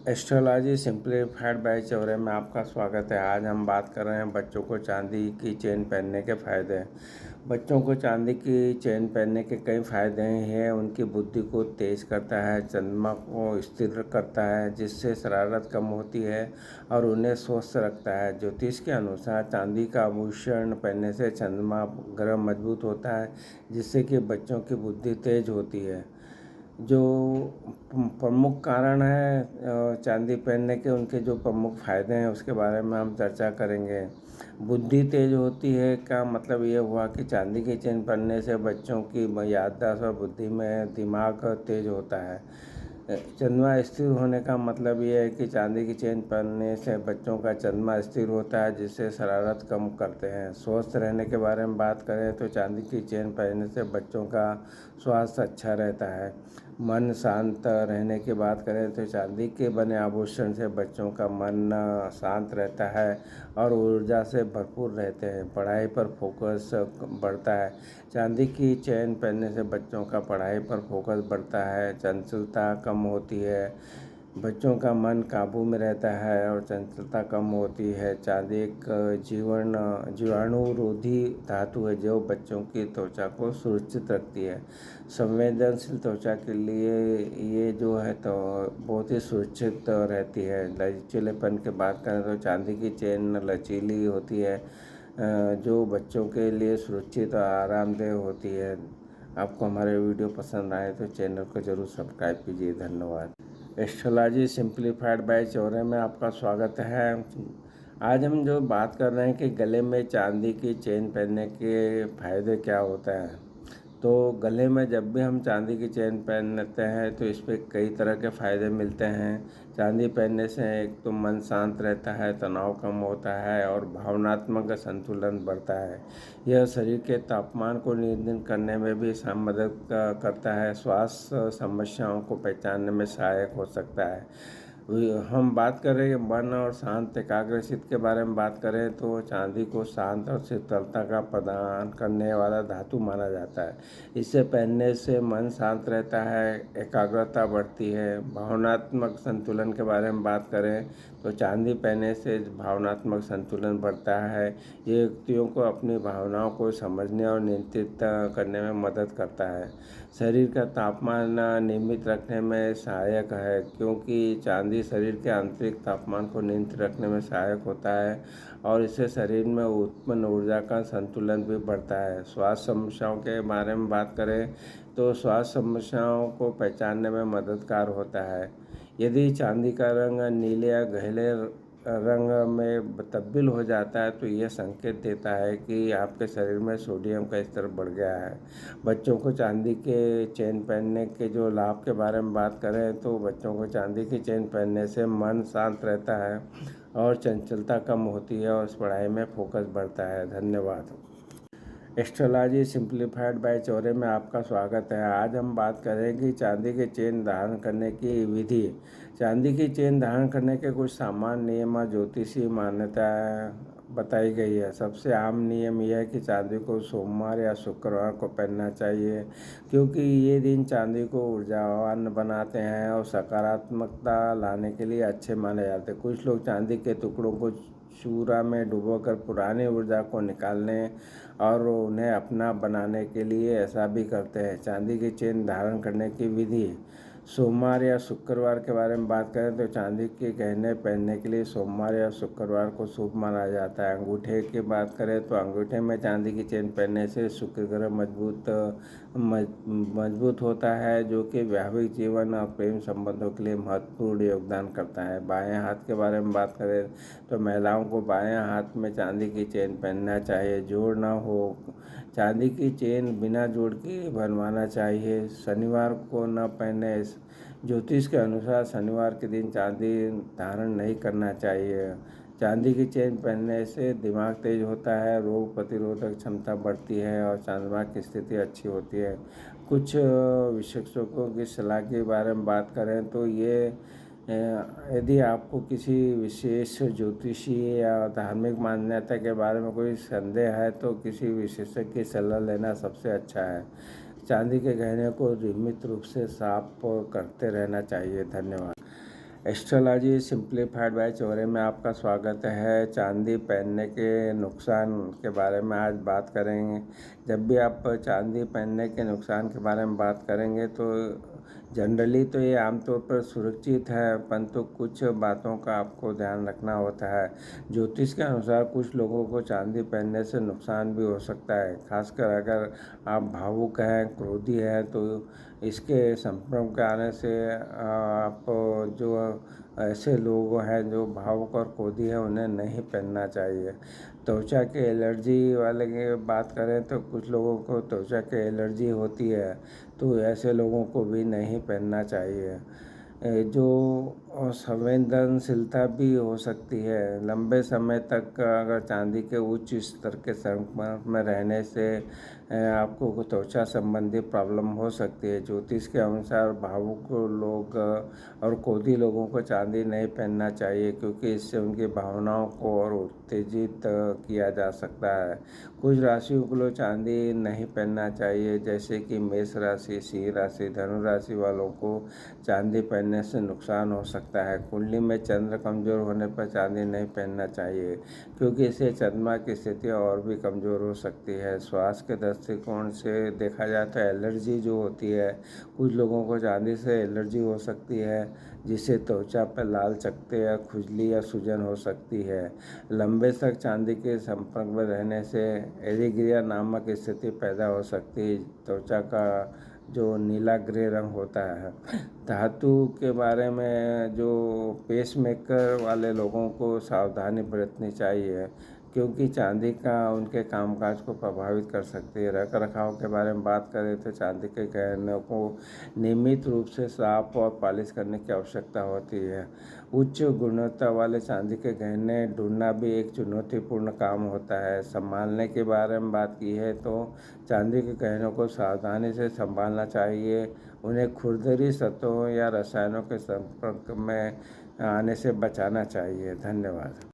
Astrology simplified bye Chaure में आपका स्वागत है। आज हम बात कर रहे हैं बच्चों को चांदी की चेन पहनने के फ़ायदे। बच्चों को चांदी की चेन पहनने के कई फ़ायदे हैं। उनकी बुद्धि को तेज़ करता है, चंद्रमा को स्थिर करता है जिससे शरारत कम होती है और उन्हें स्वस्थ रखता है। ज्योतिष के अनुसार चांदी का आभूषण पहनने से चंद्रमा ग्रह मजबूत होता है जिससे कि बच्चों की बुद्धि तेज होती है। जो प्रमुख कारण है चांदी पहनने के, उनके जो प्रमुख फ़ायदे हैं उसके बारे में हम चर्चा करेंगे। बुद्धि तेज होती है का मतलब ये हुआ कि चांदी की चेन पहनने से बच्चों की याददाश्त और बुद्धि में दिमाग तेज होता है। चंद्रमा स्थिर होने का मतलब ये है कि चांदी की चेन पहनने से बच्चों का चंद्रमा स्थिर होता है जिससे शरारत कम करते हैं। स्वस्थ रहने के बारे में बात करें तो चांदी की चेन पहनने से बच्चों का स्वास्थ्य अच्छा रहता है। मन शांत रहने की बात करें तो चांदी के बने आभूषण से बच्चों का मन शांत रहता है और ऊर्जा से भरपूर रहते हैं। पढ़ाई पर फोकस बढ़ता है। चांदी की चेन पहनने से बच्चों का पढ़ाई पर फोकस बढ़ता है, चंचलता कम होती है, बच्चों का मन काबू में रहता है और चंचलता कम होती है। चांदी एक जीवाणुरोधी धातु है जो बच्चों की त्वचा को सुरक्षित रखती है। संवेदनशील त्वचा के लिए ये जो है तो बहुत ही सुरक्षित रहती है। लचीलेपन की बात करें तो चांदी की चेन लचीली होती है जो बच्चों के लिए सुरक्षित और आरामदेह होती है। आपको हमारे वीडियो पसंद आए तो चैनल को ज़रूर सब्सक्राइब कीजिए। धन्यवाद। एस्ट्रोलॉजी सिंप्लीफाइड बाय चौरे में आपका स्वागत है। आज हम जो बात कर रहे हैं कि गले में चांदी की चेन पहनने के फ़ायदे क्या होते हैं। तो गले में जब भी हम चांदी की चेन पहनते हैं तो इस पर कई तरह के फ़ायदे मिलते हैं। चांदी पहनने से एक तो मन शांत रहता है, तनाव कम होता है और भावनात्मक संतुलन बढ़ता है। यह शरीर के तापमान को नियंत्रित करने में भी मदद करता है। स्वास्थ्य समस्याओं को पहचानने में सहायक हो सकता है। हम बात कर रहे हैं मन और शांत एकाग्रचित्त के बारे में बात करें तो चांदी को शांत और शीतलता का प्रदान करने वाला धातु माना जाता है। इसे पहनने से मन शांत रहता है, एकाग्रता बढ़ती है। भावनात्मक संतुलन के बारे में बात करें तो चांदी पहनने से भावनात्मक संतुलन बढ़ता है। ये व्यक्तियों को अपनी भावनाओं को समझने और नियंत्रित करने में मदद करता है। शरीर का तापमान नियमित रखने में सहायक है क्योंकि चांदी शरीर के आंतरिक तापमान को नियंत्रित रखने में सहायक होता है और इससे शरीर में उत्पन्न ऊर्जा का संतुलन भी बढ़ता है। स्वास्थ्य समस्याओं के बारे में बात करें तो स्वास्थ्य समस्याओं को पहचानने में मददगार होता है। यदि चांदी का रंग नीले या गहरे रंग में तब्दील हो जाता है तो यह संकेत देता है कि आपके शरीर में सोडियम का स्तर बढ़ गया है। बच्चों को चांदी के चेन पहनने के जो लाभ के बारे में बात करें तो बच्चों को चांदी की चेन पहनने से मन शांत रहता है और चंचलता कम होती है और पढ़ाई में फोकस बढ़ता है। धन्यवाद। एस्ट्रोलॉजी सिंप्लीफाइड बाय चौरे में आपका स्वागत है। आज हम बात करेंगे चांदी की चेन धारण करने की विधि। चांदी की चेन धारण करने के कुछ सामान्य नियम और ज्योतिषीय मान्यताएं बताई गई है। सबसे आम नियम यह है कि चांदी को सोमवार या शुक्रवार को पहनना चाहिए क्योंकि ये दिन चांदी को ऊर्जावान बनाते हैं और सकारात्मकता लाने के लिए अच्छे माने जाते हैं। कुछ लोग चांदी के टुकड़ों को चूरा में डुबोकर पुरानी ऊर्जा को निकालने और उन्हें अपना बनाने के लिए ऐसा भी करते हैं। चांदी की चेन धारण करने की विधि। सोमवार या शुक्रवार के बारे में बात करें तो चांदी के गहने पहनने के लिए सोमवार या शुक्रवार को शुभ माना जाता है। अंगूठे की बात करें तो अंगूठे में चांदी की चेन पहनने से शुक्र ग्रह मजबूत होता है जो कि वैवाहिक जीवन और प्रेम संबंधों के लिए महत्वपूर्ण योगदान करता है। बाएं हाथ के बारे में बात करें तो महिलाओं को बाएं हाथ में चांदी की चेन पहनना चाहिए। जोड़ ना हो, चांदी की चेन बिना जोड़ के बनवाना चाहिए। शनिवार को न पहने। ज्योतिष के अनुसार शनिवार के दिन चांदी धारण नहीं करना चाहिए। चांदी की चेन पहनने से दिमाग तेज होता है, रोग प्रतिरोधक क्षमता बढ़ती है और चंद्रमा की स्थिति अच्छी होती है। कुछ विशेषज्ञों की सलाह के बारे में बात करें तो यदि आपको किसी विशेष ज्योतिषीय या धार्मिक मान्यता के बारे में कोई संदेह है तो किसी विशेषज्ञ की सलाह लेना सबसे अच्छा है। चांदी के गहने को नियमित रूप से साफ करते रहना चाहिए। धन्यवाद। एस्ट्रोलॉजी सिंप्लीफाइड बाय चौरे में आपका स्वागत है। चांदी पहनने के नुकसान के बारे में आज बात करेंगे। जब भी आप चांदी पहनने के नुकसान के बारे में बात करेंगे तो जनरली तो ये आमतौर पर सुरक्षित है, परंतु कुछ बातों का आपको ध्यान रखना होता है। ज्योतिष के अनुसार कुछ लोगों को चांदी पहनने से नुकसान भी हो सकता है, खासकर अगर आप भावुक हैं, क्रोधी हैं, तो इसके संपर्क के आने से आप जो ऐसे लोग हैं जो भावुक और क्रोधी हैं उन्हें नहीं पहनना चाहिए। त्वचा के एलर्जी वाले की बात करें तो कुछ लोगों को त्वचा के एलर्जी होती है, तो ऐसे लोगों को भी नहीं पहनना चाहिए। जो संवेदनशीलता भी हो सकती है, लंबे समय तक अगर चांदी के उच्च स्तर के संपर्क में रहने से आपको त्वचा संबंधी प्रॉब्लम हो सकती है। ज्योतिष के अनुसार भावुक लोग और क्रोधी लोगों को चांदी नहीं पहनना चाहिए, क्योंकि इससे उनकी भावनाओं को और उत्तेजित किया जा सकता है। कुछ राशियों को चांदी नहीं पहनना चाहिए, जैसे कि मेष राशि, सिंह राशि, धनु राशि वालों को चांदी पहनने से नुकसान हो सकता है। कुंडली में चंद्र कमजोर होने पर चांदी नहीं पहनना चाहिए, क्योंकि इससे चंद्रमा की स्थिति और भी कमजोर हो सकती है। स्वास्थ्य के दृष्टिकोण से देखा जाए तो एलर्जी जो होती है, कुछ लोगों को चांदी से एलर्जी हो सकती है, जिससे त्वचा पर लाल चकत्ते या खुजली या सूजन हो सकती है। लंबे तक चांदी के संपर्क में रहने से एरिग्रिया नामक स्थिति पैदा हो सकती है। त्वचा का जो नीला ग्रे रंग होता है। धातु के बारे में जो पेसमेकर वाले लोगों को सावधानी बरतनी चाहिए, क्योंकि चांदी का उनके कामकाज को प्रभावित कर सकती है। रख रखाव के बारे में बात करें तो चांदी के गहनों को नियमित रूप से साफ और पॉलिश करने की आवश्यकता होती है। उच्च गुणवत्ता वाले चांदी के गहने ढूंढना भी एक चुनौतीपूर्ण काम होता है। संभालने के बारे में बात की है तो चांदी के गहनों को सावधानी से संभालना चाहिए। उन्हें खुरदरी सतहों या रसायनों के संपर्क में आने से बचाना चाहिए। धन्यवाद।